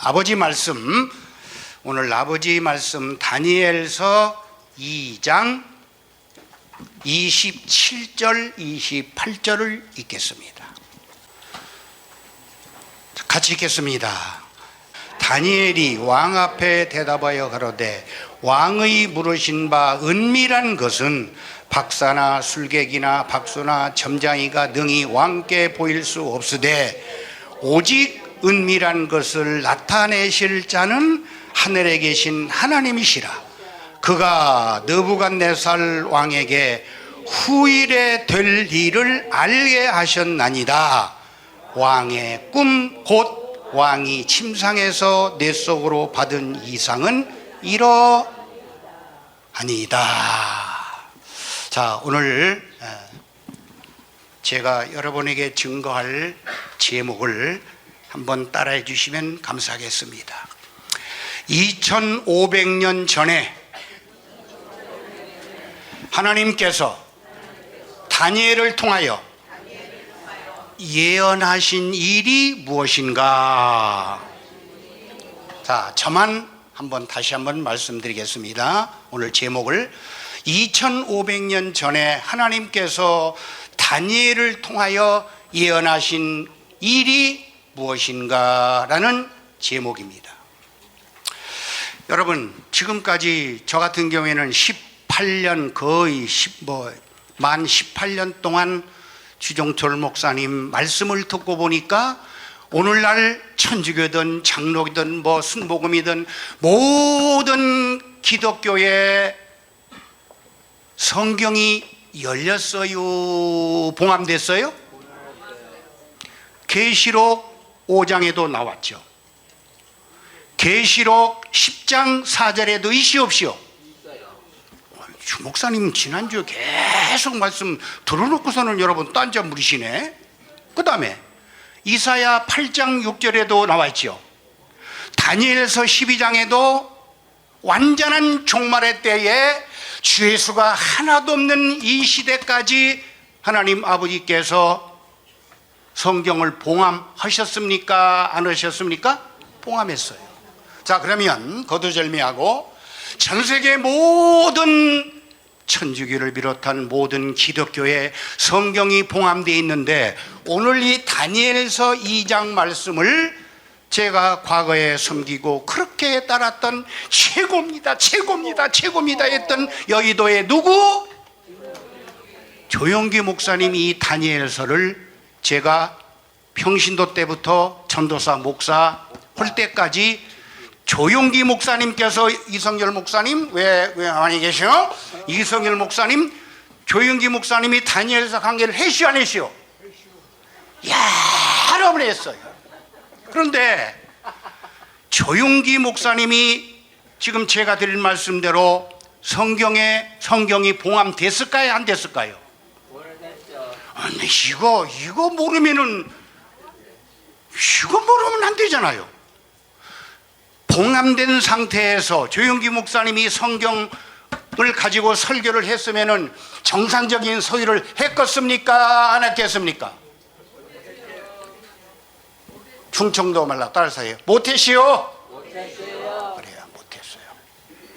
아버지 말씀, 오늘 아버지 말씀 다니엘서 2장 27절 28절을 읽겠습니다. 같이 읽겠습니다. 다니엘이 왕 앞에 대답하여 가로되 왕의 물으신 바 은밀한 것은 박사나 술객이나 박수나 점장이가 능히 왕께 보일 수 없으되 오직 은밀한 것을 나타내실 자는 하늘에 계신 하나님이시라. 그가 느부갓네살 왕에게 후일에 될 일을 알게 하셨나니다. 왕의 꿈 곧 왕이 침상에서 내 속으로 받은 이상은 이러하니이다. 자, 오늘 제가 여러분에게 증거할 제목을 한번 따라해 주시면 감사하겠습니다. 2500년 전에 하나님께서 다니엘을 통하여 예언하신 일이 무엇인가? 자, 저만 다시 한번 말씀드리겠습니다. 오늘 제목을 2500년 전에 하나님께서 다니엘을 통하여 예언하신 일이 무엇인가? 라는 제목입니다. 여러분, 지금까지 저 같은 경우에는 18년 거의 만 18년 동안 주종철 목사님 말씀을 듣고 보니까 오늘날 천주교든 장로든 순복음이든 모든 기독교의 성경이 열렸어요? 봉함됐어요? 계시록 5장에도 나왔죠. 계시록 10장 4절에도 있시옵시오. 주 목사님 지난주에 계속 말씀 들어놓고서는 여러분 딴짓 무리시네. 그 다음에 이사야 8장 6절에도 나와 있죠. 다니엘서 12장에도 완전한 종말의 때에 주 예수가 하나도 없는 이 시대까지 하나님 아버지께서 성경을 봉함하셨습니까? 안 하셨습니까? 봉함했어요. 자, 그러면 거두절미하고 전 세계 모든 천주교를 비롯한 모든 기독교에 성경이 봉함되어 있는데 오늘 이 다니엘서 2장 말씀을 제가 과거에 섬기고 그렇게 따랐던 최고입니다 했던 여의도의 누구? 조용기 목사님이 이 다니엘서를 제가 평신도 때부터 전도사 목사 할 때까지 조용기 목사님께서 이성열 목사님 왜 많이 계셔? 이성열 목사님, 조용기 목사님이 다니엘서 강의를 해시오 안 해시오? 여러 번 했어요. 그런데 조용기 목사님이 지금 제가 드린 말씀대로 성경이 봉함됐을까요? 안 됐을까요? 아니, 이거 모르면 안 되잖아요. 봉함된 상태에서 조용기 목사님이 성경을 가지고 설교를 했으면은 정상적인 소위를 했겠습니까? 안 했겠습니까? 충청도 말로 따라서요. 못했시오? 그래요,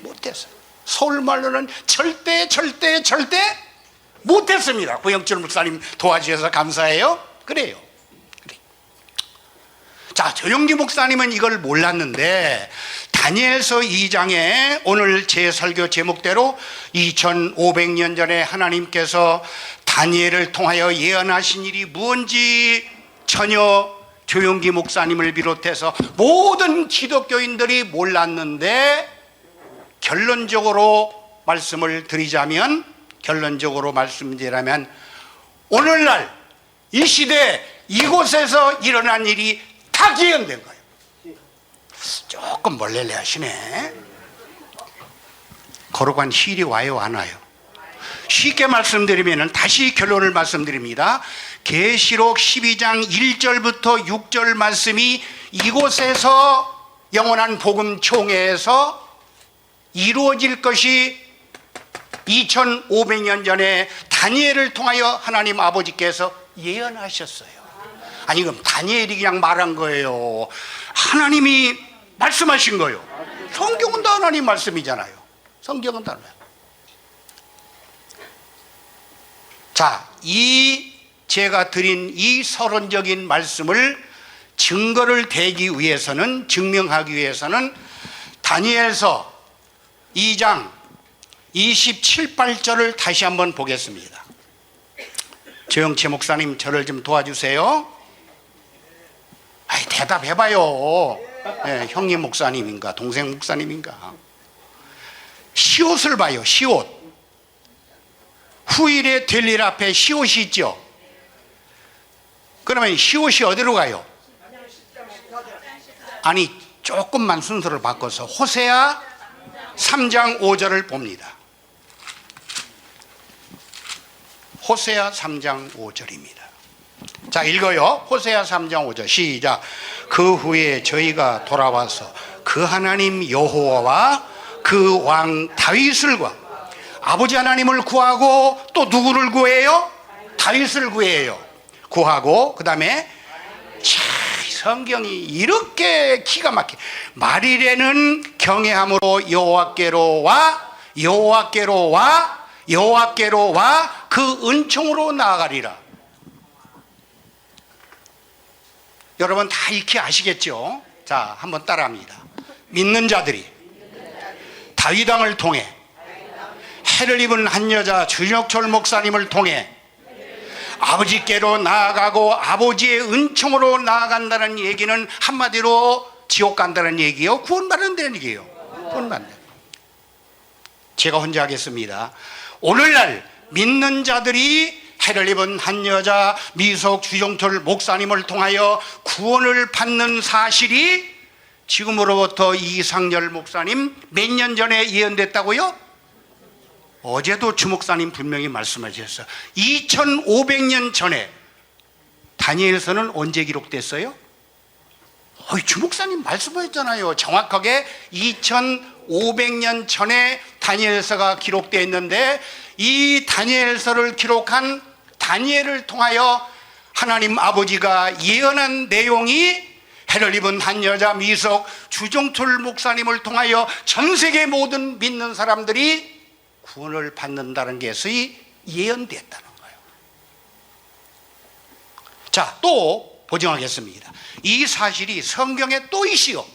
못했어요. 서울 말로는 절대 못했습니다. 구영철 목사님 도와주셔서 감사해요. 그래요. 자, 조용기 목사님은 이걸 몰랐는데 다니엘서 2장에 오늘 제 설교 제목대로 2500년 전에 하나님께서 다니엘을 통하여 예언하신 일이 무엇인지 전혀 조용기 목사님을 비롯해서 모든 기독교인들이 몰랐는데 결론적으로 말씀드리자면 오늘날 이 시대 이곳에서 일어난 일이 다 기억된 거예요. 조금 멀레레 하시네. 거룩한 힐이 와요, 안 와요? 쉽게 말씀드리면 다시 결론을 말씀드립니다. 계시록 12장 1절부터 6절 말씀이 이곳에서 영원한 복음 총회에서 이루어질 것이 2500년 전에 다니엘을 통하여 하나님 아버지께서 예언하셨어요. 아니, 그럼 다니엘이 그냥 말한 거예요? 하나님이 말씀하신 거요. 성경은 다 하나님 말씀이잖아요. 성경은 다 하나님. 자, 이 제가 드린 이 서론적인 말씀을 증거를 대기 위해서는, 증명하기 위해서는 다니엘서 2장 27, 8절을 다시 한번 보겠습니다. 조영채 목사님, 저를 좀 도와주세요. 아이, 대답해봐요. 네, 형님 목사님인가 동생 목사님인가. 시옷을 봐요. 시옷. 후일에 될 일 앞에 시옷이 있죠. 그러면 시옷이 어디로 가요? 아니, 조금만 순서를 바꿔서 호세아 3장 5절을 봅니다. 호세아 3장 5절입니다. 자, 읽어요. 호세아 3장 5절 시작. 그 후에 저희가 돌아와서 그 하나님 여호와와 그 왕 다윗을 구하, 아버지 하나님을 구하고 또 누구를 구해요? 다윗을 구해요. 구하고 그 다음에 성경이 이렇게 기가 막혀. 말일에는 경외함으로 여호와께로 와 그 은총으로 나아가리라. 여러분 다 익히 아시겠죠? 자, 한번 따라합니다. 믿는 자들이 다윗 왕을 통해, 해를 입은 한 여자 주력철 목사님을 통해 아버지께로 나아가고 아버지의 은총으로 나아간다는 얘기는 한마디로 지옥 간다는 얘기요, 구원받는다는 얘기예요. 구원받는. 제가 혼자 하겠습니다. 오늘날 믿는 자들이 해를 입은 한 여자 미속 주종철 목사님을 통하여 구원을 받는 사실이 지금으로부터 이상열 목사님 몇 년 전에 예언됐다고요? 어제도 주 목사님 분명히 말씀하셨어요. 2500년 전에. 다니엘서는 언제 기록됐어요? 주 목사님 말씀하셨잖아요. 정확하게 2500년 전에 다니엘서가 기록되어 있는데, 이 다니엘서를 기록한 다니엘을 통하여 하나님 아버지가 예언한 내용이 해를 입은 한 여자 미석 주종철 목사님을 통하여 전 세계 모든 믿는 사람들이 구원을 받는다는 것이 예언됐다는 거예요. 자, 또 보증하겠습니다. 이 사실이 성경에 또 있어요.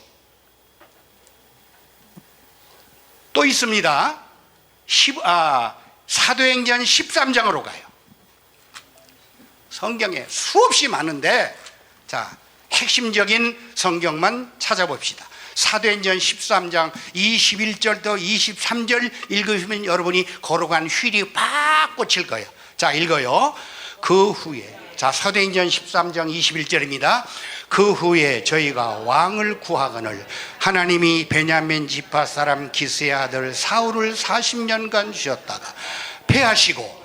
또 있습니다. 사도행전 13장으로 가요. 성경에 수없이 많은데, 자, 핵심적인 성경만 찾아봅시다. 사도행전 13장 21절부터 23절 읽으시면 여러분이 걸어간 휠이 팍 꽂힐 거예요. 자, 읽어요. 그 후에, 자, 사도행전 13장 21절입니다. 그 후에 저희가 왕을 구하거늘 하나님이 베냐민 지파 사람 기스의 아들 사울을 40년간 주셨다가 패하시고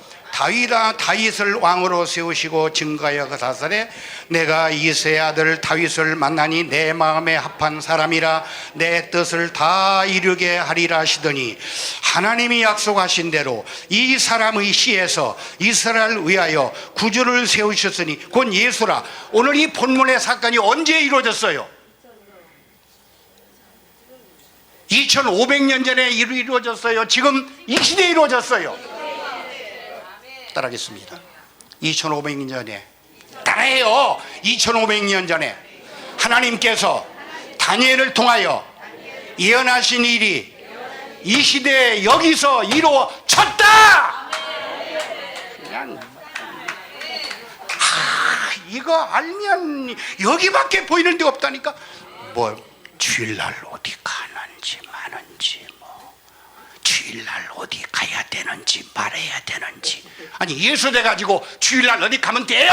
다윗을 왕으로 세우시고 증거하여 그 사설에 내가 이새의 아들 다윗을 만나니 내 마음에 합한 사람이라 내 뜻을 다 이루게 하리라 하시더니 하나님이 약속하신 대로 이 사람의 씨에서 이스라엘을 위하여 구주를 세우셨으니 곧 예수라. 오늘 이 본문의 사건이 언제 이루어졌어요? 2500년 전에 이루어졌어요. 지금 이 시대에 이루어졌어요. 따라하겠습니다. 2500년 전에, 따라해요. 2500년 전에 하나님께서 다니엘을 통하여 예언하신 일이 이 시대에 여기서 이루어졌다. 그냥 이거 알면 여기밖에 보이는 데 없다니까. 뭐 주일날 어디 가는지 마는지, 주일날 어디 가야 되는지 말아야 되는지. 아니, 예수 돼가지고 주일날 어디 가면 돼요?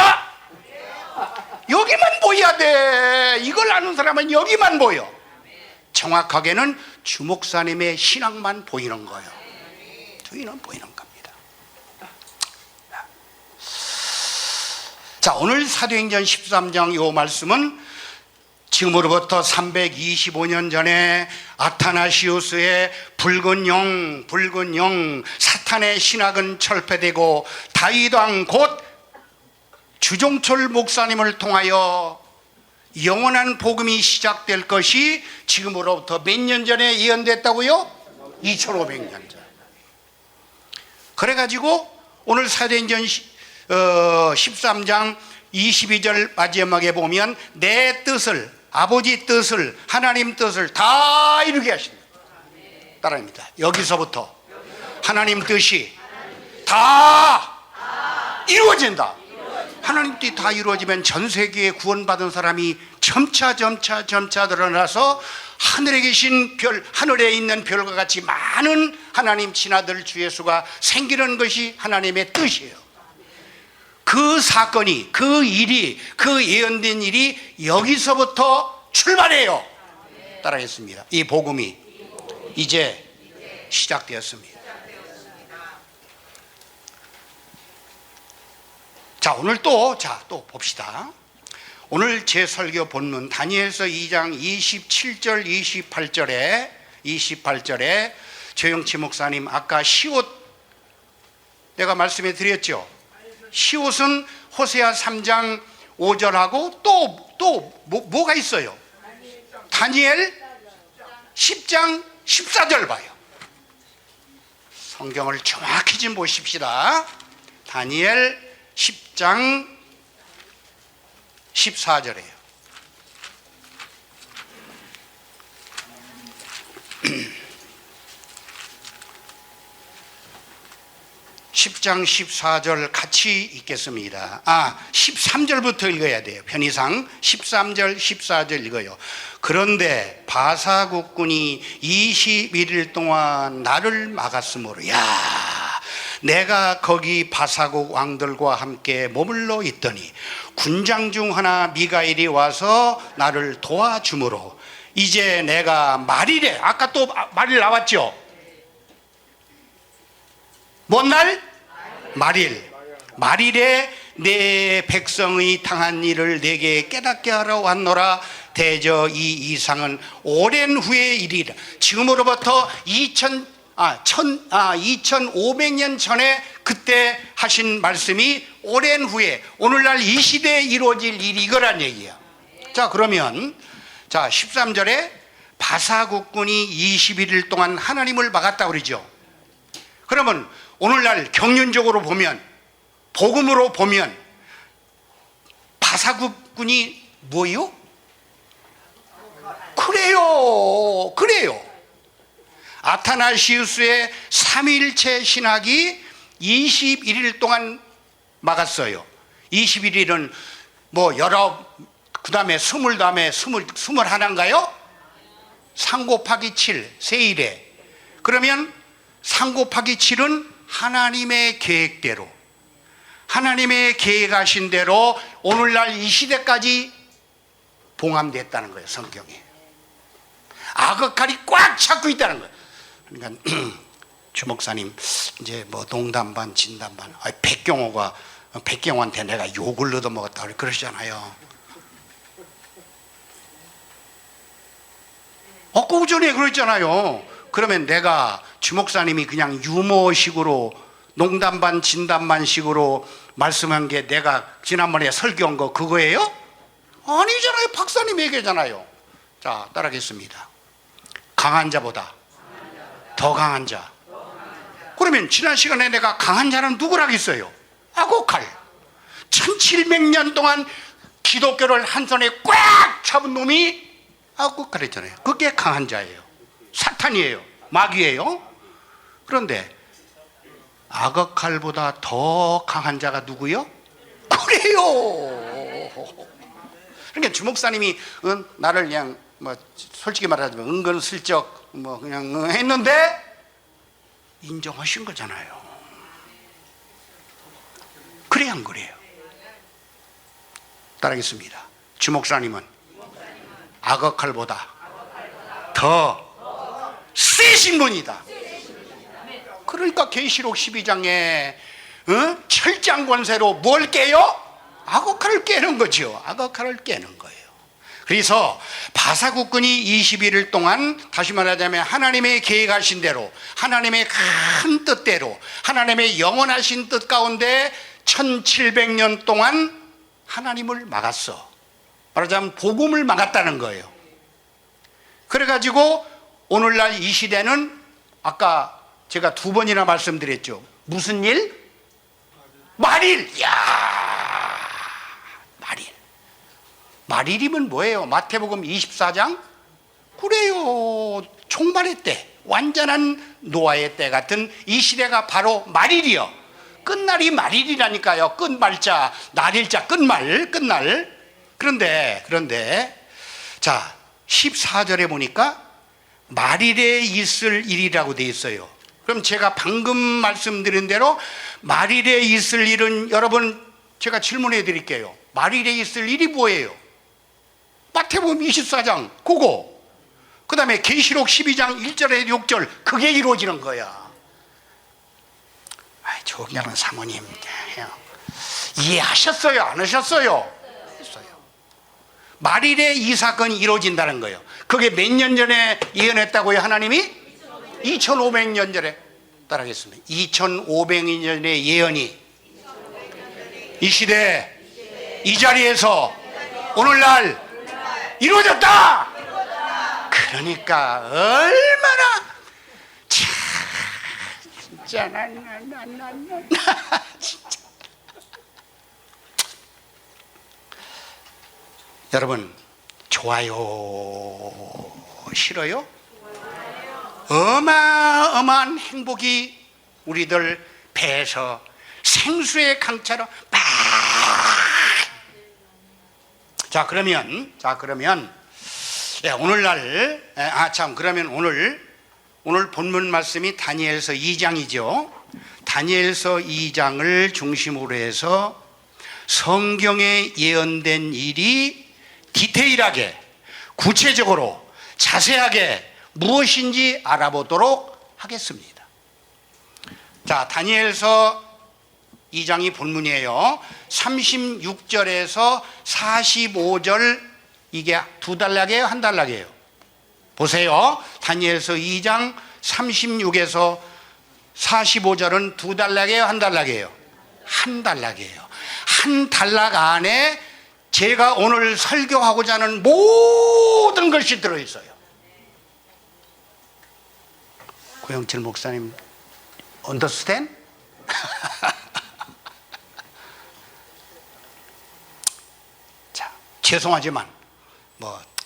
여기만 보여야 돼. 이걸 아는 사람은 여기만 보여. 정확하게는 주 목사님의 신앙만 보이는 거예요. 저희는 보이는 겁니다. 자, 오늘 사도행전 13장 이 말씀은 지금으로부터 325년 전에 아타나시우스의 붉은 영 사탄의 신학은 철폐되고 다윗 왕 곧 주종철 목사님을 통하여 영원한 복음이 시작될 것이 지금으로부터 몇 년 전에 예언됐다고요? 2500년 전. 그래가지고 오늘 사도행전 13장 22절 마지막에 보면 내 뜻을, 아버지 뜻을, 하나님 뜻을 다 이루게 하신다. 따라합니다. 여기서부터 하나님 뜻이 다 이루어진다. 하나님 뜻이 다 이루어지면 전 세계에 구원받은 사람이 점차 드러나서 하늘에 계신 별, 하늘에 있는 별과 같이 많은 하나님 친아들 주 예수가 생기는 것이 하나님의 뜻이에요. 그 사건이, 그 일이, 그 예언된 일이 여기서부터 출발해요. 따라했습니다. 이 복음이 이제 시작되었습니다. 자, 오늘 또 봅시다. 오늘 제 설교 본문 다니엘서 2장 27절 28절에 조영치 목사님 아까 시옷 내가 말씀해 드렸죠. 시옷은 호세아 3장 5절하고 또 뭐가 있어요? 다니엘 10장 14절 봐요. 성경을 정확히 좀 보십시다. 다니엘 10장 14절이에요. 10장 14절 같이 읽겠습니다. 13절부터 읽어야 돼요. 편의상 13절 14절 읽어요. 그런데 바사 국군이 21일 동안 나를 막았으므로 내가 거기 바사국 왕들과 함께 머물러 있더니 군장 중 하나 미가엘이 와서 나를 도와주므로 이제 내가 말일에, 아까 또 말일 나왔죠? 뭔 날? 말일에 내 백성의 당한 일을 내게 깨닫게 하러 왔노라. 대저 이 이상은 오랜 후의 일이라. 지금으로부터 2500년 전에 그때 하신 말씀이 오랜 후에 오늘날 이 시대에 이루어질 일이 이거란 얘기야. 자, 그러면 13절에 바사국군이 21일 동안 하나님을 막았다 그러죠. 그러면 오늘날 경륜적으로 보면, 복음으로 보면 바사국군이 뭐요? 그래요. 아타나시우스의 삼위일체 신학이 21일 동안 막았어요. 21일은 그 다음에 20 다음에 21인가요? 3 곱하기 7 세일에. 그러면 3 곱하기 7은 하나님의 계획대로, 하나님의 계획하신 대로 오늘날 이 시대까지 봉함됐다는 거예요. 성경에 악역칼이 꽉 잡고 있다는 거예요. 그러니까 주 목사님 이제 농담 반 진담 반, 백경호한테 내가 욕을 얻어먹었다 그러시잖아요. 그 전에 그랬잖아요. 그러면 내가 주 목사님이 그냥 유머식으로 농담 반 진담 반 식으로 말씀한 게 내가 지난번에 설교한 거 그거예요? 아니잖아요. 박사님 얘기잖아요. 자, 따라하겠습니다. 강한 자보다 더 강한 자. 그러면 지난 시간에 내가 강한 자는 누구라겠어요? 아고칼. 1700년 동안 기독교를 한 손에 꽉 잡은 놈이 아고칼이잖아요. 그게 강한 자예요. 사탄이에요. 마귀예요. 그런데 아거칼보다 더 강한 자가 누구요? 그래요. 그러니까 주 목사님이 나를 그냥 솔직히 말하자면 은근슬쩍 그냥 했는데 인정하신 거잖아요. 그래 안 그래요? 따라하겠습니다. 주 목사님은 아거칼보다 더 세신 분이다. 그러니까 계시록 12장에 철장 권세로 뭘 깨요? 아거칼을 깨는 거죠. 아거칼을 깨는 거예요. 그래서 바사국군이 21일 동안, 다시 말하자면 하나님의 계획하신 대로, 하나님의 큰 뜻대로, 하나님의 영원하신 뜻 가운데 1700년 동안 하나님을 막았어. 말하자면 복음을 막았다는 거예요. 그래가지고 오늘날 이 시대는 아까 제가 2번이나 말씀드렸죠. 무슨 일? 말일. 야, 말일. 말일이면 뭐예요? 마태복음 24장? 그래요. 총말의 때, 완전한 노아의 때 같은 이 시대가 바로 말일이요. 끝날이 말일이라니까요. 끝말자, 날일자, 끝말, 끝날. 그런데 자, 14절에 보니까 말일에 있을 일이라고 되어 있어요. 그럼 제가 방금 말씀드린 대로 말일에 있을 일은, 여러분 제가 질문해 드릴게요. 말일에 있을 일이 뭐예요? 마태복음 24장 그거, 그 다음에 계시록 12장 1절에 6절, 그게 이루어지는 거야. 조경은 사모님 이해하셨어요? 안 하셨어요? 했어요. 말일에 이 사건이 이루어진다는 거예요. 그게 몇 년 전에 예언했다고요? 하나님이 2500년 전에. 따라하겠습니다. 2500년의 예언이 이 시대, 이 자리에서 오늘날 이루어졌다. 그러니까 얼마나 진짜 진짜. 여러분 좋아요? 싫어요? 어마어마한 행복이 우리들 배에서 생수의 강차로 막. 자 그러면 오늘날 그러면 오늘 본문 말씀이 다니엘서 2장이죠. 다니엘서 2장을 중심으로 해서 성경에 예언된 일이 디테일하게, 구체적으로, 자세하게 무엇인지 알아보도록 하겠습니다. 자, 다니엘서 2장이 본문이에요. 36절에서 45절, 이게 2단락이에요? 1단락이에요? 보세요. 다니엘서 2장 36에서 45절은 2단락이에요? 1단락이에요? 1단락이에요. 1단락 안에 제가 오늘 설교하고자 하는 모든 것이 들어있어요. 고영철 목사님, understand? 자, 죄송하지만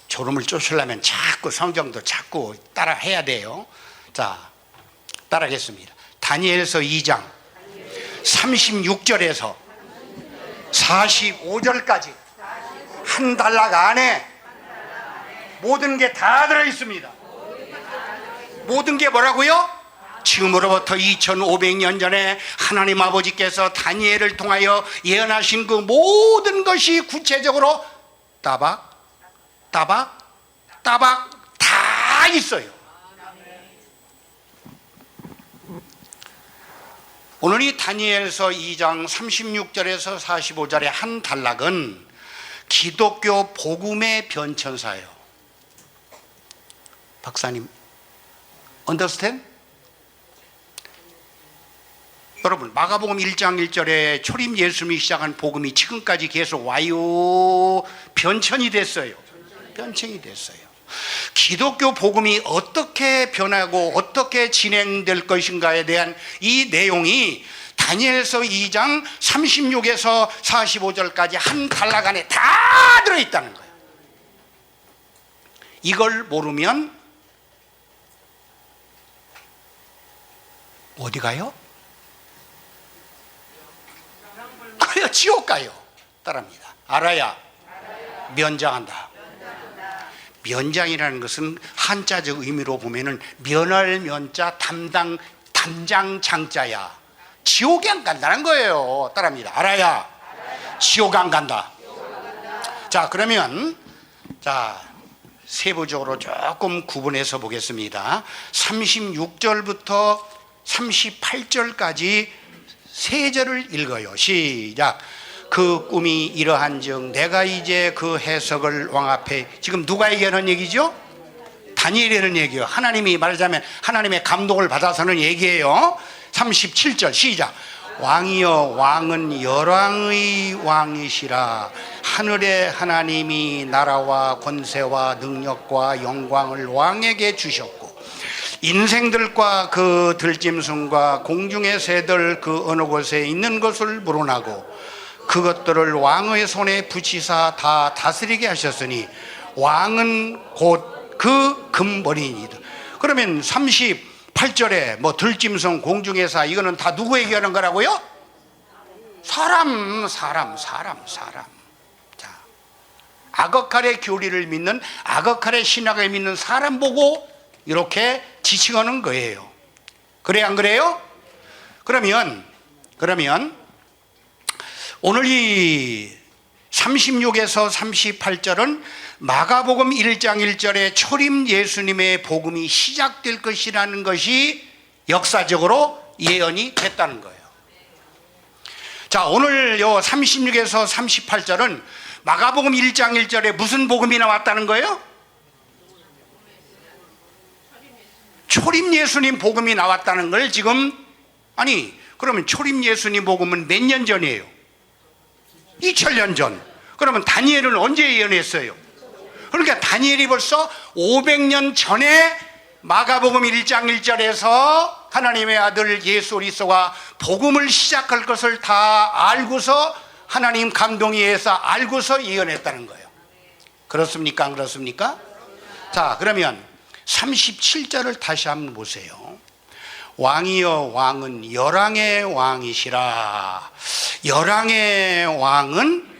졸음을 쫓으려면 자꾸 성경도 자꾸 따라 해야 돼요. 자, 따라하겠습니다. 다니엘서 2장 36절에서 45절까지 1단락 안에 모든 게 다 들어있습니다. 모든 게 뭐라고요? 지금으로부터 2500년 전에 하나님 아버지께서 다니엘을 통하여 예언하신 그 모든 것이 구체적으로 따박 다 있어요. 오늘 이 다니엘서 2장 36절에서 45절의 1단락은 기독교 복음의 변천사예요. 박사님, understand? 여러분, 마가복음 1장 1절에 초림 예수님이 시작한 복음이 지금까지 계속 와요. 변천이 됐어요. 변천이 됐어요. 기독교 복음이 어떻게 변하고 어떻게 진행될 것인가에 대한 이 내용이 다니엘서 2장 36에서 45절까지 1단락 안에 다 들어있다는 거예요. 이걸 모르면 어디 가요? 그래요, 지옥 가요. 따라합니다. 알아야 면장한다. 면장이라는 것은 한자적 의미로 보면은 면할 면자, 담장 장자야. 지옥에 안 간다는 거예요. 따라합니다. 알아야 지옥 안 간다. 자, 그러면 세부적으로 조금 구분해서 보겠습니다. 36절부터 38절까지 세 절을 읽어요. 시작. 그 꿈이 이러한즉 내가 이제 그 해석을 왕 앞에, 지금 누가 얘기하는 얘기죠? 다니엘이 하는 얘기예요. 하나님이 말하자면 하나님의 감동을 받아서는 얘기예요. 37절 시작. 왕이여 왕은 열왕의 왕이시라. 하늘의 하나님이 나라와 권세와 능력과 영광을 왕에게 주셨고 인생들과 그 들짐승과 공중의 새들 그 어느 곳에 있는 것을 물어나고 그것들을 왕의 손에 붙이사 다 다스리게 하셨으니 왕은 곧 그 금벌이니이다. 그러면 38절에 뭐 들짐승 공중의 사 이거는 다 누구 얘기하는 거라고요? 사람. 자, 아거칼의 교리를 믿는 아거칼의 신학을 믿는 사람 보고 이렇게 지칭하는 거예요. 그래 안 그래요? 그러면 오늘 이 36에서 38절은 마가복음 1장 1절에 초림 예수님의 복음이 시작될 것이라는 것이 역사적으로 예언이 됐다는 거예요. 자, 오늘 요 36에서 38절은 마가복음 1장 1절에 무슨 복음이 나왔다는 거예요? 초림 예수님 복음이 나왔다는 걸 지금, 아니 그러면 초림 예수님 복음은 몇 년 전이에요? 2000년 전. 그러면 다니엘은 언제 예언했어요? 그러니까 다니엘이 벌써 500년 전에 마가복음 1장 1절에서 하나님의 아들 예수 그리스도가 복음을 시작할 것을 다 알고서 하나님 감동에 의해서 알고서 예언했다는 거예요. 그렇습니까? 안 그렇습니까? 자, 그러면 37절을 다시 한번 보세요. 왕이여 왕은 열왕의 왕이시라. 열왕의 왕은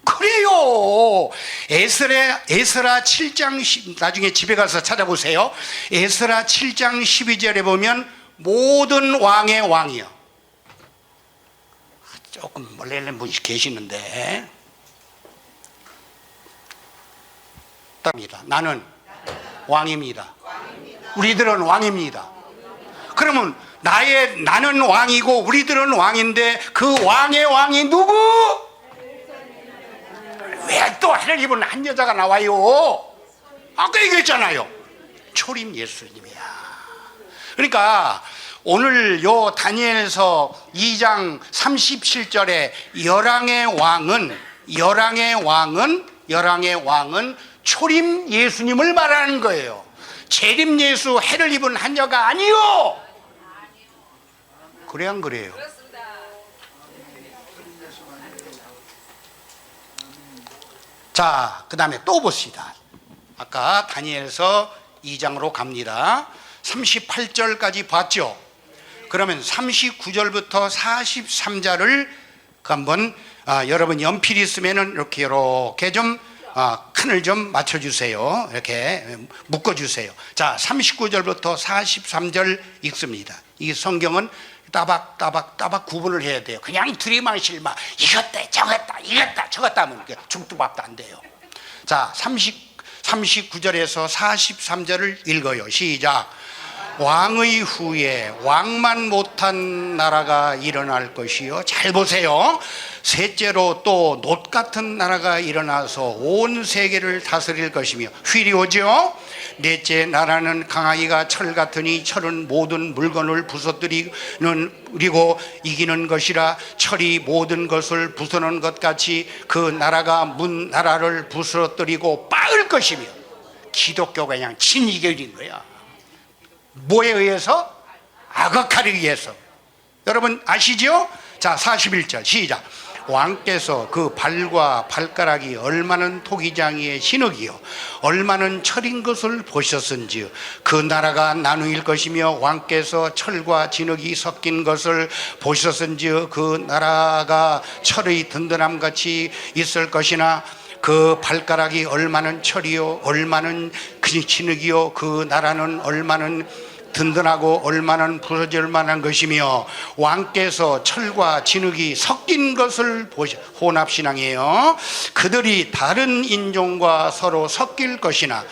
그래요. 에스라 7장 나중에 집에 가서 찾아보세요. 에스라 7장 12절에 보면 모든 왕의 왕이요. 조금 멀리 분이 계시는데 나는 왕입니다. 우리들은 왕입니다. 그러면 나는 왕이고 우리들은 왕인데 그 왕의 왕이 누구? 왜 또 해를 입은 한 여자가 나와요? 아까 얘기했잖아요. 초림 예수님이야. 그러니까 오늘 요 다니엘서 2장 37절에 열왕의 왕은 초림 예수님을 말하는 거예요. 재림 예수 해를 입은 한 여가 아니요. 그래 안 그래요? 자, 그 다음에 또 봅시다. 아까 다니엘서 2장으로 갑니다. 38절까지 봤죠? 그러면 39절부터 43절을 한번 여러분 연필 있으면 이렇게 좀 칸을 좀 맞춰주세요. 이렇게 묶어주세요. 자, 39절부터 43절 읽습니다. 이 성경은 따박 구분을 해야 돼요. 그냥 들이마실만 이겼다 저겼다 하면 죽도 밥도 안 돼요. 자, 39절에서 43절을 읽어요. 시작. 왕의 후에 왕만 못한 나라가 일어날 것이요. 잘 보세요. 셋째로 또 놋 같은 나라가 일어나서 온 세계를 다스릴 것이며 휠이 오죠. 넷째 나라는 강하기가 철 같으니 철은 모든 물건을 부서뜨리고 이기는 것이라 철이 모든 것을 부수는 것 같이 그 나라가 문 나라를 부서뜨리고 빠을 것이며. 기독교가 그냥 진이결인 거야. 뭐에 의해서? 아거칼에 의해서. 여러분 아시죠? 자, 41절 시작. 왕께서 그 발과 발가락이 얼마는 토기장이의 진흙이요 얼마는 철인 것을 보셨은지 그 나라가 나누일 것이며 왕께서 철과 진흙이 섞인 것을 보셨은지 그 나라가 철의 든든함같이 있을 것이나 그 발가락이 얼마는 철이요 얼마는 진흙이요 그 나라는 얼마는 든든하고 얼마는 부서질 만한 것이며 왕께서 철과 진흙이 섞인 것을 혼합신앙이에요. 그들이 다른 인종과 서로 섞일 것이나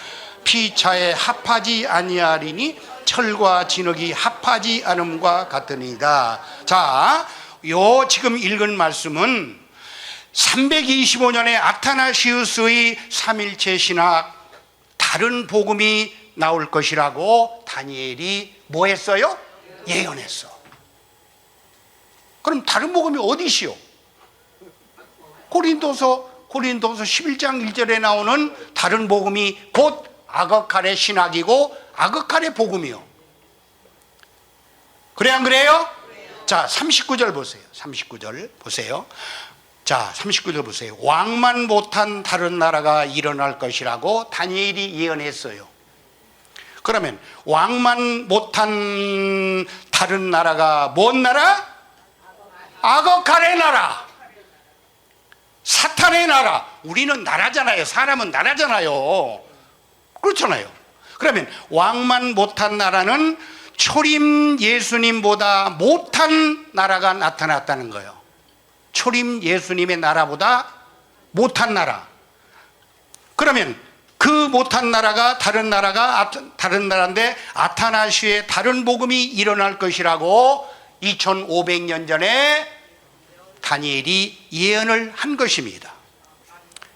피차에 합하지 아니하리니 철과 진흙이 합하지 않음과 같으니이다. 자, 요 지금 읽은 말씀은 325년에 아타나시우스의 삼일체 신학 다른 복음이 나올 것이라고 다니엘이 뭐 했어요? 예언했어. 그럼 다른 복음이 어디시오? 고린도서 11장 1절에 나오는 다른 복음이 곧 아거칼의 신학이고 아거칼의 복음이요. 그래 안 그래요? 자, 39절 보세요. 39절 보세요. 자, 39절 보세요. 왕만 못한 다른 나라가 일어날 것이라고 다니엘이 예언했어요. 그러면 왕만 못한 다른 나라가 뭔 나라? 아거칼의 나라, 사탄의 나라. 우리는 나라잖아요. 사람은 나라잖아요. 그렇잖아요. 그러면 왕만 못한 나라는 초림 예수님보다 못한 나라가 나타났다는 거예요. 초림 예수님의 나라보다 못한 나라. 그러면 그 못한 나라가 다른 나라인데 아타나시의 다른 복음이 일어날 것이라고 2500년 전에 다니엘이 예언을 한 것입니다.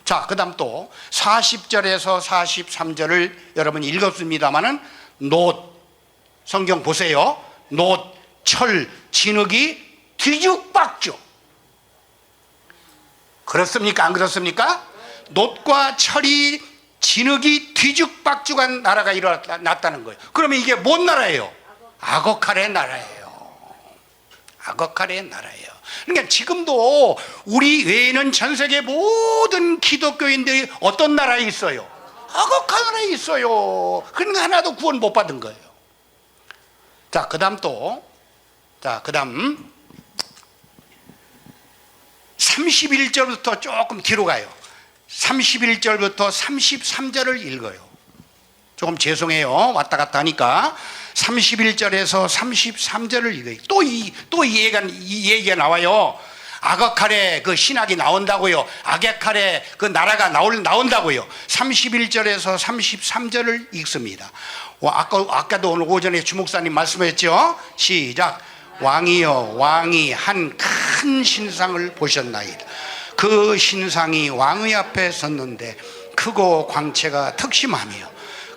자, 그 다음 또 40절에서 43절을 여러분 읽었습니다마는 놋, 성경 보세요. 놋, 철, 진흙이 뒤죽박죽. 그렇습니까? 안 그렇습니까? 놋과 철이, 진흙이 뒤죽박죽한 나라가 일어났다는 거예요. 그러면 이게 뭔 나라예요? 아거칼의 나라예요. 아거칼의 나라예요. 그러니까 지금도 우리 외에는 전 세계 모든 기독교인들이 어떤 나라에 있어요? 아거칼 나라에 있어요. 그러니까 하나도 구원 못 받은 거예요. 자, 그 다음 또, 자, 그 다음 31절부터 조금 뒤로 가요. 31절부터 33절을 읽어요. 조금 죄송해요. 왔다 갔다 하니까. 31절에서 33절을 읽어요. 또 이 얘기가 나와요. 아거칼의 그 신학이 나온다고요. 아게칼의 그 나라가 나온다고요. 31절에서 33절을 읽습니다. 아까도 오늘 오전에 주목사님 말씀했죠. 시작. 왕이여, 왕이 한 큰 신상을 보셨나이다. 그 신상이 왕의 앞에 섰는데 크고 광채가 특심하며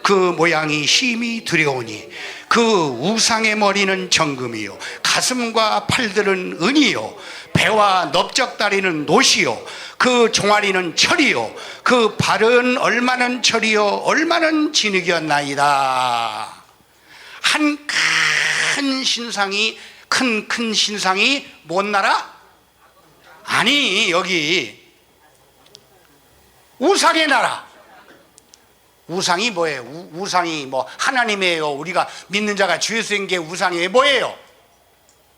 그 모양이 심히 두려우니 그 우상의 머리는 정금이요, 가슴과 팔들은 은이요, 배와 넓적다리는 노시요, 그 종아리는 철이요, 그 발은 얼마는 철이요, 얼마는 진흙이었나이다. 한 큰 신상이, 큰 신상이 뭔 나라? 아니, 여기 우상의 나라. 우상이 뭐예요? 우상이 뭐 하나님이에요? 우리가 믿는 자가 주에서 된 게 우상이에요? 뭐예요?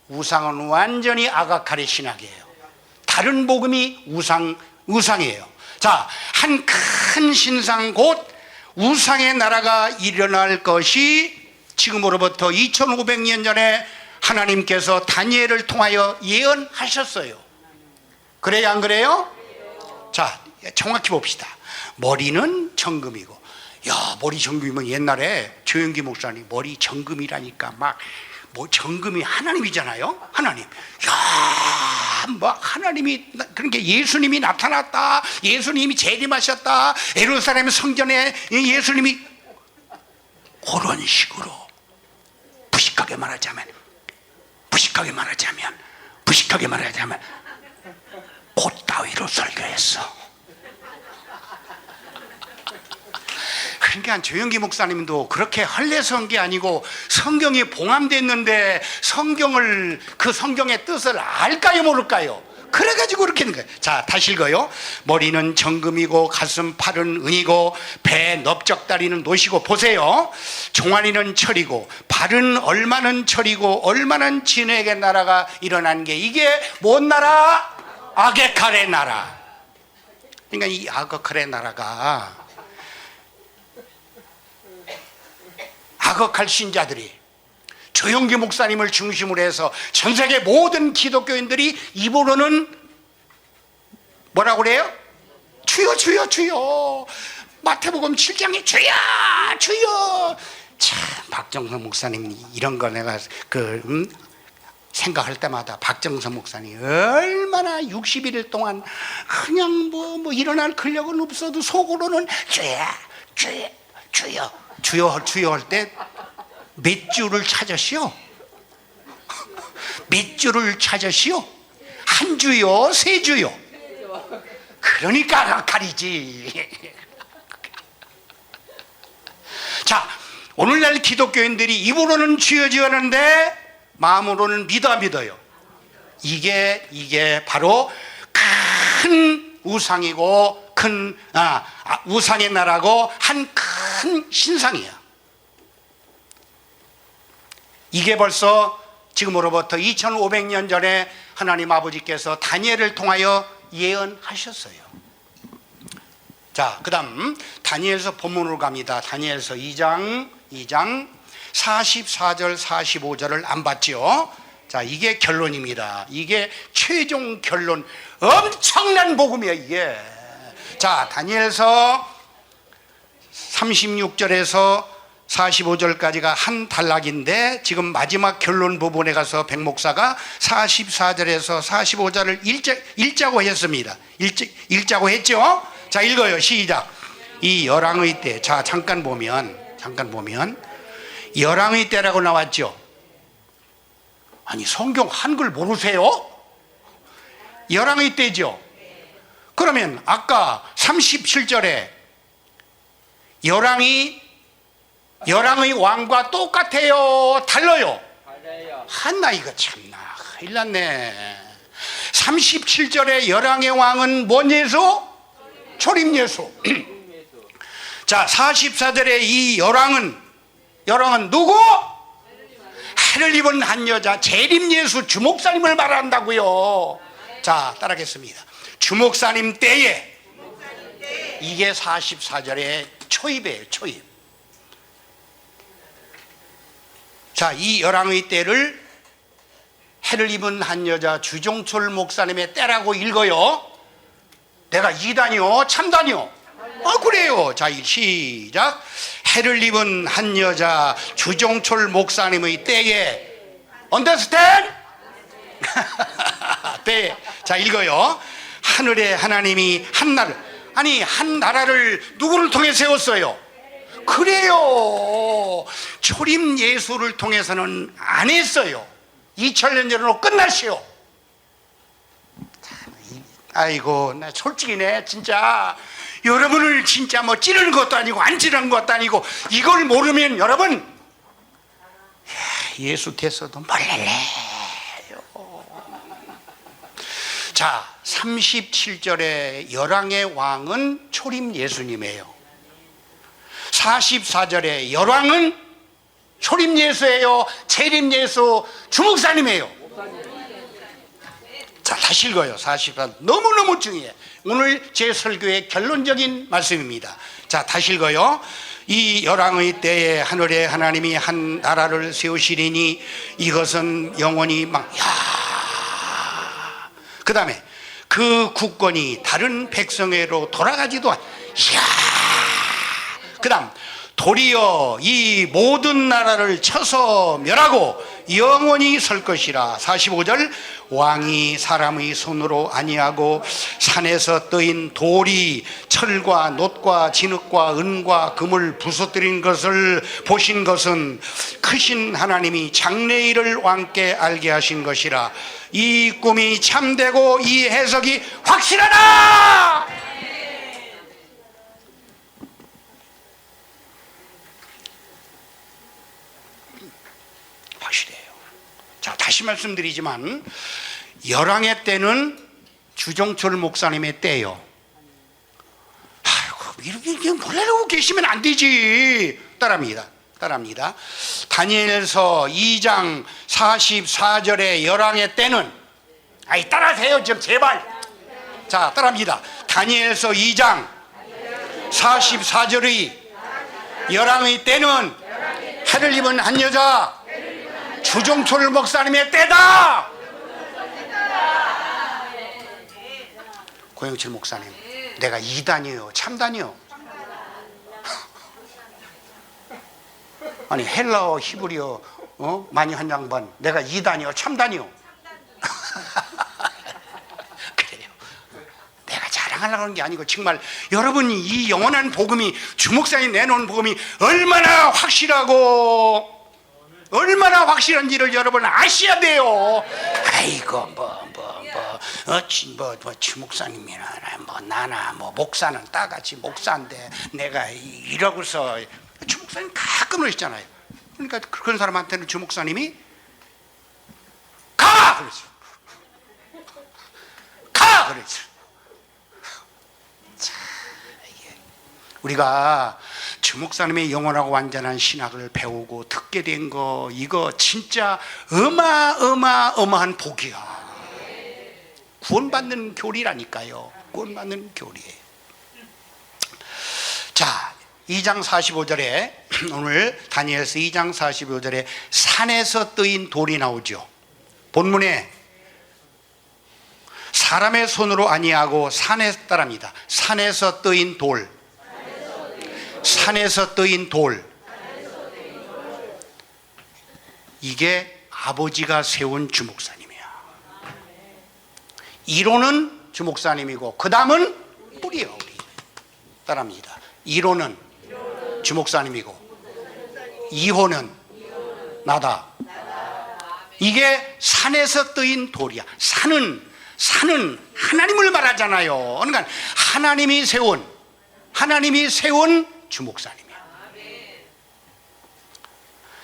우상은 완전히 아가칼의 신학이에요. 다른 복음이 우상이에요. 자, 한 큰 신상 곧 우상의 나라가 일어날 것이 지금으로부터 2500년 전에 하나님께서 다니엘을 통하여 예언하셨어요. 그래요, 안 그래요? 자, 정확히 봅시다. 머리는 정금이고, 야, 머리 정금이면 옛날에 조영기 목사님 머리 정금이라니까 막 뭐 정금이 하나님이잖아요. 하나님, 야, 막 하나님이, 그러니까 예수님이 나타났다, 예수님이 재림하셨다, 예루살렘 성전에 예수님이, 그런 식으로 무식하게 말하자면 곧 따위로 설교했어. 그러니까 조영기 목사님도 그렇게 헐레서한 게 아니고 성경이 봉함됐는데 그 성경의 뜻을 알까요, 모를까요? 그래가지고 그렇게 하는 거예요. 자, 다시 읽어요. 머리는 정금이고 가슴 팔은 은이고 배 넓적다리는 노시고, 보세요. 종아리는 철이고 발은 얼마는 철이고 얼마는 진흙의 나라가 일어난 게, 이게 뭔 나라? 아게칼의 나라. 그러니까 이 아게칼의 나라가, 아거칼 신자들이 조영기 목사님을 중심으로 해서 전 세계 모든 기독교인들이 입으로는 뭐라고 그래요? 주여, 주여, 주여. 마태복음 7장에 주여, 주여. 참, 박정선 목사님 이런 거 내가 생각할 때마다 박정선 목사님 얼마나 61일 동안 그냥 뭐 일어날 근력은 없어도 속으로는 주여, 주여, 주여. 주여 주여 할 때 몇 주를 찾으시오? 몇 주를 찾으시오? 한 주요? 세 주요? 그러니까 가리지. 자, 오늘날 기독교인들이 입으로는 주여 주여 하는데 마음으로는 믿어요. 이게 바로 큰 우상이고 큰 우상의 나라고 한 큰 신상이야. 이게 벌써 지금으로부터 2500년 전에 하나님 아버지께서 다니엘을 통하여 예언하셨어요. 자, 그 다음 다니엘서 본문으로 갑니다. 다니엘서 2장 44절 45절을 안 봤죠? 자, 이게 결론입니다. 이게 최종 결론. 엄청난 복음이야 이게. 자, 다니엘서 36절에서 45절까지가 한 단락인데 지금 마지막 결론 부분에 가서 백 목사가 44절에서 45절을 읽자고 했습니다. 읽자고 했죠? 자, 읽어요. 시작. 이 열왕의 때. 자, 잠깐 보면 열왕의 때라고 나왔죠? 아니, 성경 한글 모르세요? 열왕의 때죠? 그러면 아까 37절에 열왕의 왕과 똑같아요? 달라요? 한나 이거 참나 큰일 났네. 37절에 열왕의 왕은 뭔 예수? 초림 예수. 자, 44절에 이 열왕은 누구? 해를 입은 한 여자 재림 예수 주목사님을 말한다고요. 자, 따라하겠습니다. 주목사님 때에 이게 44절의 초입이에요. 초입. 자, 이 열왕의 때를 해를 입은 한 여자 주종철 목사님의 때라고 읽어요. 내가 이단이요? 참단이요? 그래요. 자, 시작. 해를 입은 한 여자 주종철 목사님의 때에 understand? 때. 자, 읽어요. 하늘의 하나님이 한 나라를 누구를 통해 세웠어요? 그래요. 초림 예수를 통해서는 안 했어요. 2000년 전으로 끝났어요. 아이고, 나 솔직히 진짜 여러분을 진짜 뭐 찌르는 것도 아니고 안 찌르는 것도 아니고 이걸 모르면 여러분 예수 됐어도 몰랄래요. 자, 37절에 열왕의 왕은 초림 예수님이에요. 44절에 열왕은 초림 예수예요? 재림 예수 주목사님이에요? 자, 다시 읽어요. 44절 너무너무 중요해. 오늘 제 설교의 결론적인 말씀입니다. 자, 다시 읽어요. 이 열왕의 때에 하늘의 하나님이 한 나라를 세우시리니 이것은 영원히 그 다음에 그 국권이 다른 백성에로 돌아가지도 그 다음 도리어 이 모든 나라를 쳐서 멸하고 영원히 설 것이라. 45절 왕이 사람의 손으로 아니하고 산에서 떠인 돌이 철과 놋과 진흙과 은과 금을 부서뜨린 것을 보신 것은 크신 하나님이 장래일을 왕께 알게 하신 것이라. 이 꿈이 참되고 이 해석이 확실하다. 확실해요. 자, 다시 말씀드리지만 열왕의 때는 주종철 목사님의 때요. 아이고, 이렇게 몰라라고 계시면 안 되지. 따라합니다. 다니엘서 2장 44절의 열왕의 때는 따라하세요 좀 제발. 자, 따라합니다. 다니엘서 2장 44절의 열왕의 때는 해를 입은 한 여자 주종철 목사님의 때다. 고영철 목사님, 내가 이단이요 참단이요? 아니, 헬라어 히브리어 많이 한 양반, 내가 이단이요 참단이요? 그래요. 내가 잘 자랑하려고 하는 게 아니고 정말 여러분이 이 영원한 복음이 주목사님 내놓은 복음이 얼마나 확실하고 얼마나 확실한지를 여러분 아셔야 돼요. 아이고 주목사님이나 나나 목사는 따같이 목사인데 내가 이러고서 주목사님 가끔 그러시잖아요. 그러니까 그런 사람한테는 주목사님이 가! 그러죠. 가! 그러죠. 자, 우리가 주목사님의 영원하고 완전한 신학을 배우고 듣게 된 거 이거 진짜 어마어마한 복이야. 구원받는 교리라니까요. 구원받는 교리예요. 자, 2장 45절에 오늘 다니엘서 2장 45절에 산에서 뜨인 돌이 나오죠. 본문에 사람의 손으로 아니하고 산에서 따랍니다. 산에서 뜨인 돌. 산에서 뜨인 돌. 이게 아버지가 세운 주목사님이야. 이론은 주목사님이고 그 다음은 뿌리예요. 우리 따라합니다. 이론은 주목사님이고 이호는 나다. 이게 산에서 뜨인 돌이야. 산은 하나님을 말하잖아요. 그러니까 하나님이 세운 주목사님이야.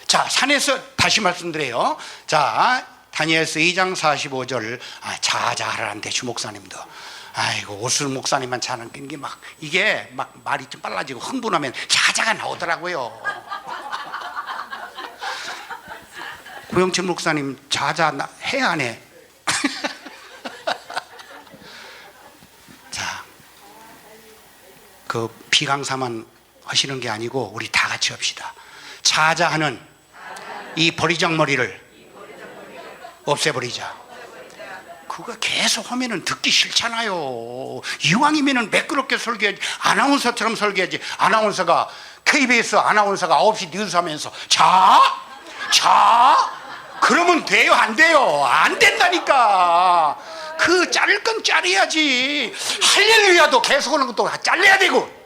자, 산에서 다시 말씀드려요. 자, 다니엘서 2장 45절 자자하라는데 주목사님도 아이고 오술 목사님만 자는 게 이게 말이 좀 빨라지고 흥분하면 자자가 나오더라고요. 고영철 목사님 자자 해 안 해? 자, 그 비강사만 하시는 게 아니고 우리 다 같이 합시다. 자자하는 이 버리장머리를 없애버리자. 그거 계속 하면은 듣기 싫잖아요. 이왕이면은 매끄럽게 설계하지. 아나운서처럼 설계하지. 아나운서가 KBS 아나운서가 9시 뉴스 하면서 자 그러면 돼요 안 돼요? 안 된다니까. 그 자를 건 자르야지. 할렐루야도 계속 하는 것도 잘라야 되고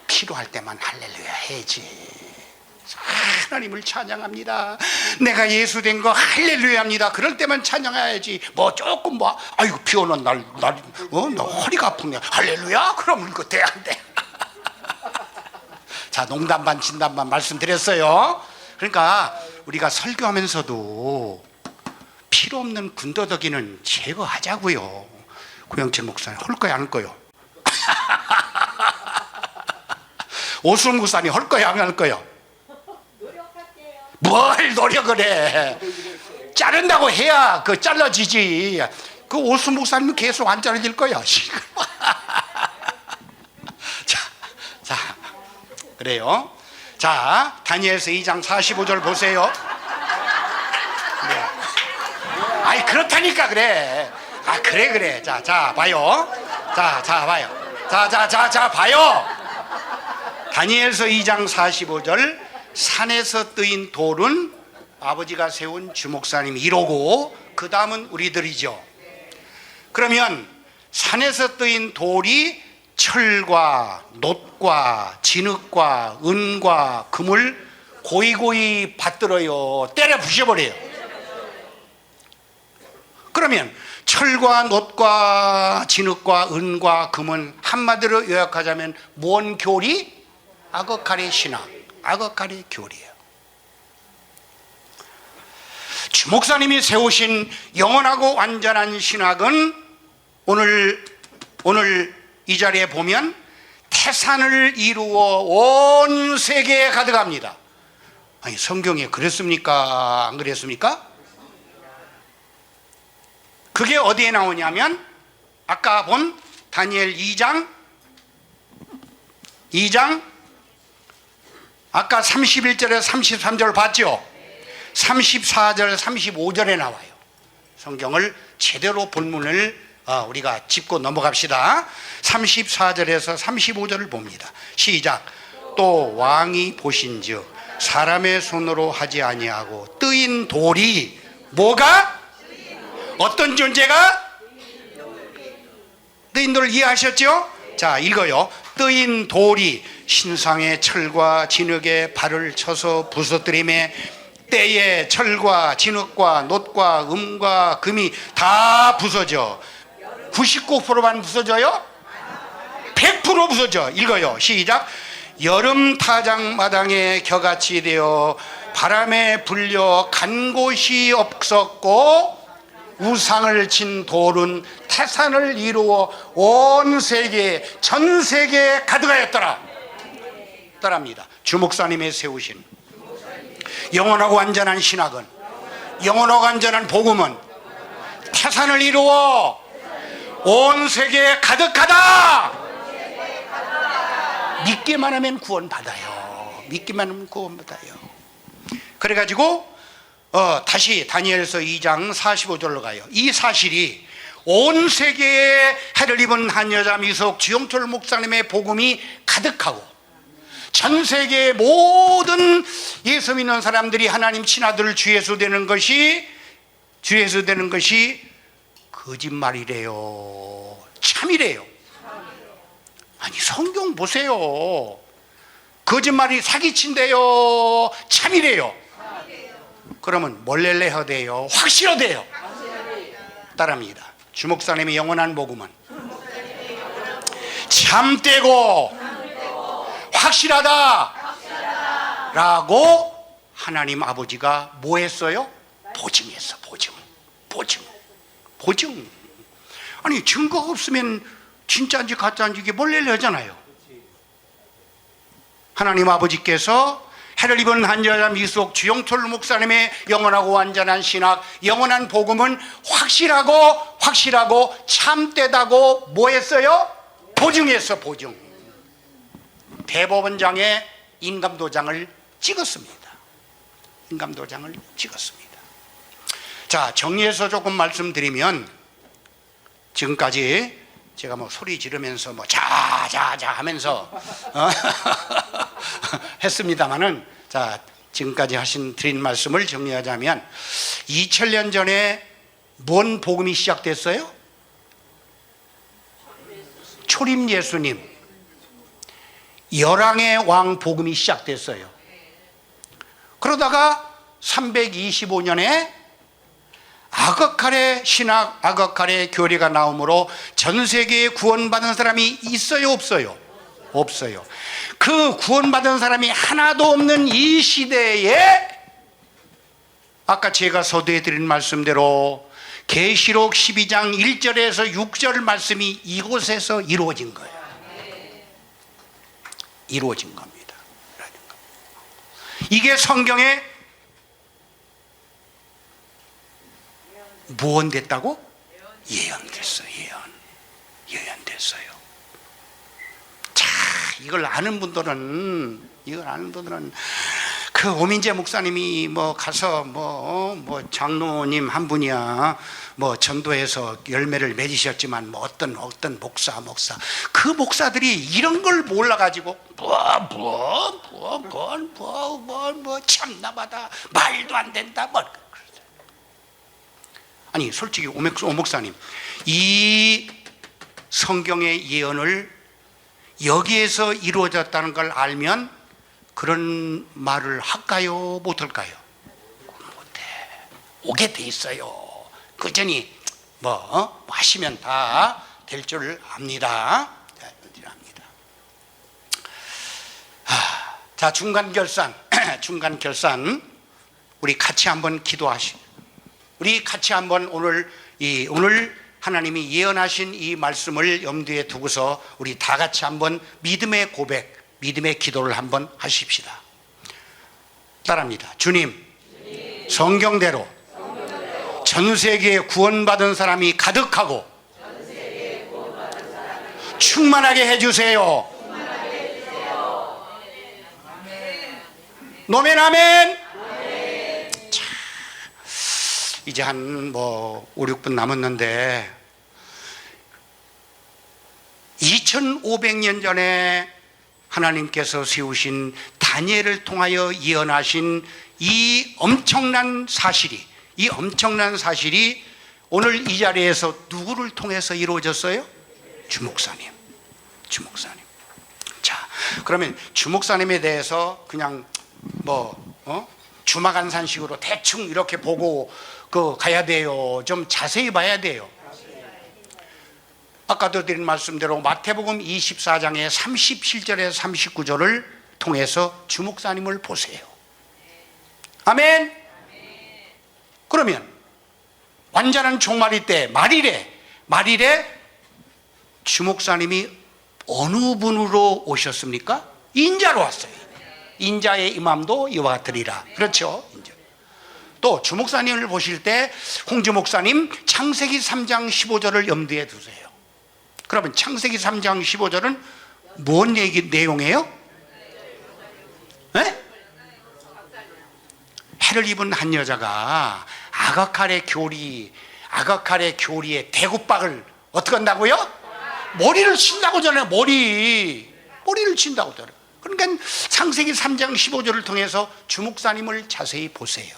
필요할 때만 할렐루야 해야지. 하나님을 찬양합니다. 내가 예수 된 거 할렐루야입니다. 그럴 때만 찬양해야지. 조금 아이고 비 오는 날 나 허리가 아프네. 할렐루야? 그럼 이거 돼 안 돼? 자, 농담 반 진담 반 말씀드렸어요. 그러니까 우리가 설교하면서도 필요 없는 군더더기는 제거하자고요. 고영철 목사님 할 거야 안 할 거요? 오순 목사님 할 거야 안 할 거요? 뭘 노력을 해. 자른다고 해야 잘라지지. 그 오순 목사님은 계속 안 자르질 거야. 자, 그래요. 자, 다니엘서 2장 45절 보세요. 네. 아이 그렇다니까 그래. 그래. 자, 봐요. 자, 봐요. 자, 봐요. 다니엘서 2장 45절 산에서 뜨인 돌은 아버지가 세운 주목사님 1호고 그 다음은 우리들이죠. 그러면 산에서 뜨인 돌이 철과 놋과 진흙과 은과 금을 고이고이 받들어요. 때려 부셔버려요. 그러면 철과 놋과 진흙과 은과 금은 한마디로 요약하자면 뭔 교리? 아거카리 신학, 아거카리 교리예요. 주목사님이 세우신 영원하고 완전한 신학은 오늘 이 자리에 보면 태산을 이루어 온 세계에 가득합니다. 아니 성경에 그랬습니까? 안 그랬습니까? 그게 어디에 나오냐면 아까 본 다니엘 2장 아까 31절에 33절 봤죠? 34절 35절에 나와요. 성경을 제대로 본문을 우리가 짚고 넘어갑시다. 34절에서 35절을 봅니다. 시작. 또 왕이 보신즉 사람의 손으로 하지 아니하고 뜨인 돌이 뭐가? 어떤 존재가? 뜨인 돌을 이해하셨죠? 자, 읽어요. 뜨인 돌이 신상의 철과 진흙에 발을 쳐서 부서뜨림에 때에 철과 진흙과 놋과 음과 금이 다 부서져. 99%만 부서져요? 100% 부서져. 읽어요. 시작. 여름 타작마당에 겨같이 되어 바람에 불려 간 곳이 없었고 우상을 친 돌은 태산을 이루어 온 세계, 전 세계에 가득하였더라. 따라합니다. 주목사님의 세우신 영원하고 완전한 신학은, 영원하고 완전한 복음은 태산을 이루어 온 세계에 가득하다. 믿기만 하면 구원받아요. 믿기만 하면 구원받아요. 그래가지고 다시 다니엘서 2장 45절로 가요. 이 사실이 온 세계에 해를 입은 한 여자 미석 주영철 목사님의 복음이 가득하고 전 세계의 모든 예수 믿는 사람들이 하나님 친아들 주 예수 되는 것이 거짓말이래요. 참이래요. 아니 성경 보세요. 거짓말이 사기친대요. 참이래요. 그러면 뭘렐래 하대요? 확실하대요. 따라합니다. 주목사님의 영원한 복음은 참되고 확실하다 라고 하나님 아버지가 뭐 했어요? 보증했어. 보증. 아니 증거가 없으면 진짜인지 가짜인지 이게 뭘렐래 하잖아요. 하나님 아버지께서 해를 입은 한 여자 미숙 주영철 목사님의 영원하고 완전한 신학, 영원한 복음은 확실하고 참되다고 뭐 했어요? 보증했어. 보증. 대법원장에 인감도장을 찍었습니다. 자, 정리해서 조금 말씀드리면 지금까지 제가 뭐 소리 지르면서 뭐 자자자 하면서 했습니다마는, 자, 지금까지 드린 말씀을 정리하자면 2000년 전에 뭔 복음이 시작됐어요? 초림 예수님 열왕의 왕 복음이 시작됐어요. 그러다가 325년에 아거칼의 신학, 아거칼의 교리가 나오므로 전 세계에 구원받은 사람이 있어요, 없어요? 없어요. 그 구원받은 사람이 하나도 없는 이 시대에 아까 제가 서두에 드린 말씀대로 계시록 12장 1절에서 6절 말씀이 이곳에서 이루어진 거예요. 이루어진 겁니다. 이게 성경에 무언됐다고? 예언됐어요. 예언됐어요. 자, 이걸 아는 분들은 그 오민재 목사님이 뭐 가서 뭐 장로님 한 분이야 뭐 전도해서 열매를 맺으셨지만 뭐 어떤 목사 그 목사들이 이런 걸 몰라가지고 뭐 참나마다 말도 안 된다 뭐. 아니 솔직히 오 목사님, 이 성경의 예언을 여기에서 이루어졌다는 걸 알면 그런 말을 할까요? 못할까요? 못해. 오게 돼 있어요. 그전이 뭐 하시면 다 될 줄 압니다. 자, 중간 결산 우리 같이 한번 우리 같이 한번 오늘 하나님이 예언하신 이 말씀을 염두에 두고서 우리 다 같이 한번 믿음의 고백, 믿음의 기도를 한번 하십시다. 따라합니다. 주님, 성경대로 전 세계에 구원받은 사람이 가득하고 충만하게 해주세요. 노멘 아멘. 자, 이제 한 5, 6분 남았는데 2500년 전에 하나님께서 세우신 다니엘을 통하여 예언하신 이 엄청난 사실이 오늘 이 자리에서 누구를 통해서 이루어졌어요? 주목사님. 주목사님. 자, 그러면 주목사님에 대해서 그냥 주마간산식으로 대충 이렇게 보고 가야 돼요? 좀 자세히 봐야 돼요? 아까도 드린 말씀대로 마태복음 24장의 37절에서 39절을 통해서 주목사님을 보세요. 아멘. 그러면 완전한 종말이 때 말일에 주목사님이 어느 분으로 오셨습니까? 인자로 왔어요. 인자의 임함도 이와 같으리라. 그렇죠? 또 주목사님을 보실 때 홍주 목사님 창세기 3장 15절을 염두에 두세요. 그러면 창세기 3장 15절은 뭔 내용이에요? 네? 해를 입은 한 여자가 아가칼의 교리에 대구박을 어떻게 한다고요? 머리를 친다고 전해요. 머리를 친다고 전해요. 그러니까 창세기 3장 15절을 통해서 주목사님을 자세히 보세요.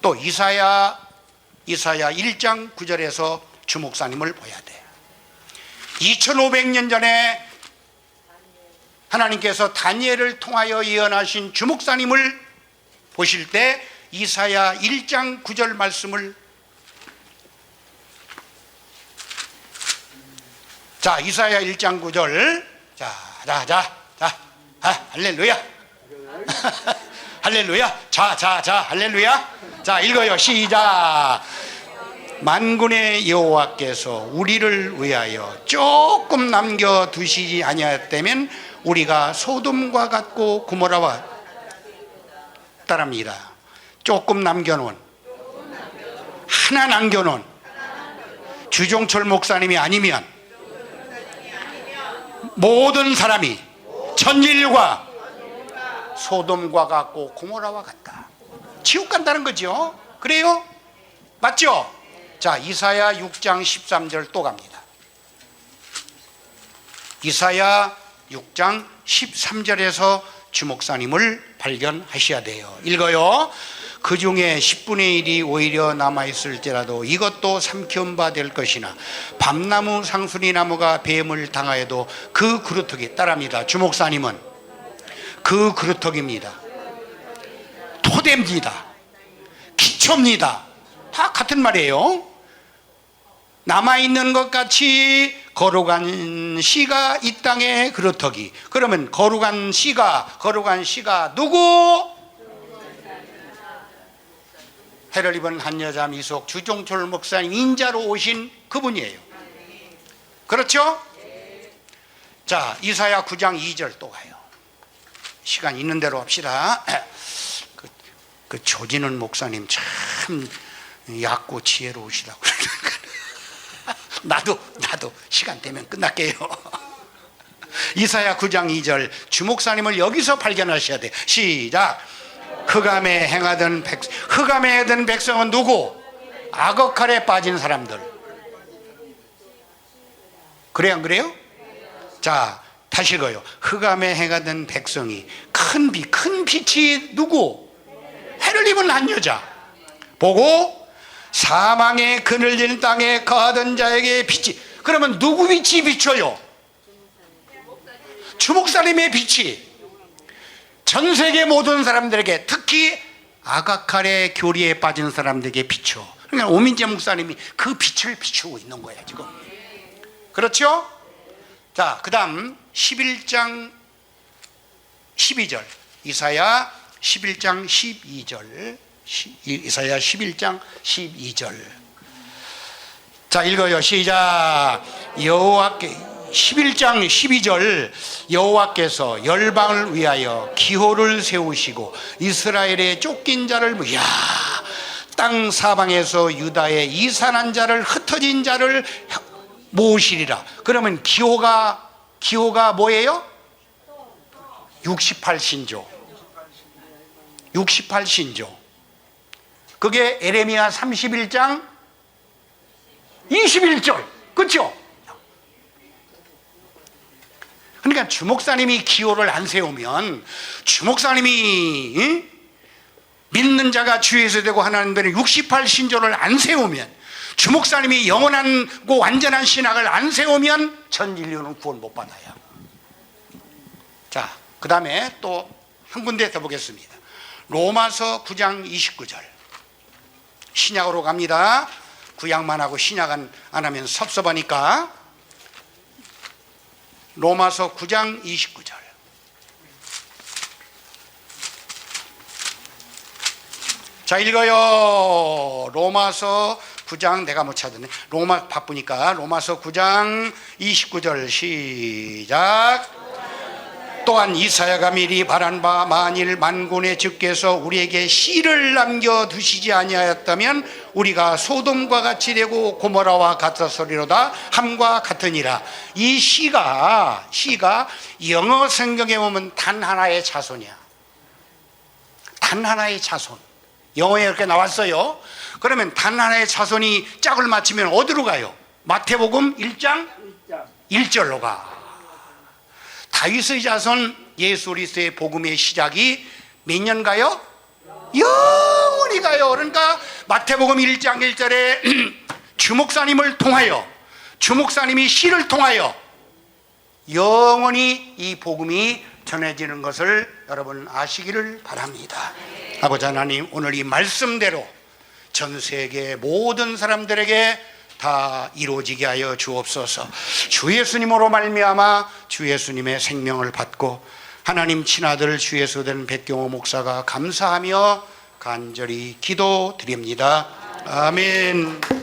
또 이사야 1장 9절에서 주목사님을 봐야 돼. 2500년 전에 하나님께서 다니엘을 통하여 예언하신 주목사님을 보실 때 이사야 1장 9절 말씀을, 자, 이사야 1장 9절. 자, 할렐루야. 할렐루야. 자, 할렐루야. 자, 읽어요. 시작. 만군의 여호와께서 우리를 위하여 조금 남겨두시지 아니하였다면 우리가 소돔과 같고 고모라와 따릅니다. 조금 남겨놓은, 하나 남겨놓은 주종철 목사님이 아니면 모든 사람이 천일과 소돔과 같고 고모라와 같다. 지옥 간다는 거죠. 그래요? 맞죠? 자, 이사야 6장 13절 또 갑니다. 이사야 6장 13절에서 주목사님을 발견하셔야 돼요. 읽어요. 그 중에 10분의 1이 오히려 남아있을지라도 이것도 삼키운 바 될 것이나 밤나무 상수리 나무가 뱀을 당하여도 그 그루터기, 따라합니다. 주목사님은 그 그루터기입니다. 토대입니다. 기초입니다. 다 같은 말이에요. 남아있는 것 같이 거룩한 씨가 이 땅의 그루터기. 그러면 거룩한 씨가 누구? 해를 입은 한 여자 미속 주종철 목사님 인자로 오신 그분이에요. 그렇죠? 자, 이사야 9장 2절 또 가요. 시간 있는 대로 합시다. 그 조진은 목사님 참 얕고 지혜로우시다고. 나도 시간 되면 끝날게요. 이사야 9장 2절 주목사님을 여기서 발견하셔야 돼. 시작. 흑암에 행하던 백성은 누구? 악어칼에 빠진 사람들. 그래요, 안 그래요? 자, 다시 읽어요. 흑암에 행하던 백성이 큰 빛이 누구? 해를 입은 한 여자 보고 사망의 그늘진 땅에 거하던 자에게 빛이. 그러면 누구 빛이 비춰요? 주목사님의 빛이 전 세계 모든 사람들에게, 특히 아가칼의 교리에 빠진 사람들에게 비춰. 그러니까 오민재 목사님이 그 빛을 비추고 있는 거야 지금. 그렇죠? 자, 그 다음 11장 12절 이사야 11장 12절 이사야 11장 12절. 자, 읽어요. 시작. 여호와께 11장 12절 여호와께서 열방을 위하여 기호를 세우시고 이스라엘의 쫓긴 자를 땅 사방에서 유다의 이산한 자를 흩어진 자를 모으시리라. 그러면 기호가 뭐예요? 68신조. 68신조. 그게 에레미야 31장 21절. 그렇죠? 그러니까 주목사님이 기호를 안 세우면, 주목사님이 믿는 자가 주에서 되고 하나님 되는 68신조를 안 세우면, 주 목사님이 영원하고 완전한 신학을 안 세우면 전 인류는 구원 못 받아요. 자, 그 다음에 또 한 군데 더 보겠습니다. 로마서 9장 29절. 신약으로 갑니다. 구약만 하고 신약 안 하면 섭섭하니까. 로마서 9장 29절. 자, 읽어요. 로마서 9장, 내가 못 찾았네. 로마 바쁘니까. 로마서 9장 29절 시작. 또한 이사야가 미리 바란 바 만일 만군의 주께서 우리에게 씨를 남겨두시지 아니하였다면 우리가 소돔과 같이 되고 고모라와 같았으리로다 함과 같으니라. 이 씨가 영어 성경에 보면 단 하나의 자손이야. 단 하나의 자손. 영어에 이렇게 나왔어요. 그러면 단 하나의 자손이 짝을 맞추면 어디로 가요? 마태복음 1장 1절로 가. 다윗의 자손 예수 그리스도의 복음의 시작이 몇 년 가요? 영원히 가요. 그러니까 마태복음 1장 1절에 주 목사님을 통하여, 주 목사님이 씨를 통하여 영원히 이 복음이 전해지는 것을 여러분 아시기를 바랍니다. 아버지 하나님, 오늘 이 말씀대로 전 세계 모든 사람들에게 다 이루어지게 하여 주옵소서. 주 예수님으로 말미암아 주 예수님의 생명을 받고 하나님 친아들 주 예수 된 백경호 목사가 감사하며 간절히 기도드립니다. 아멘.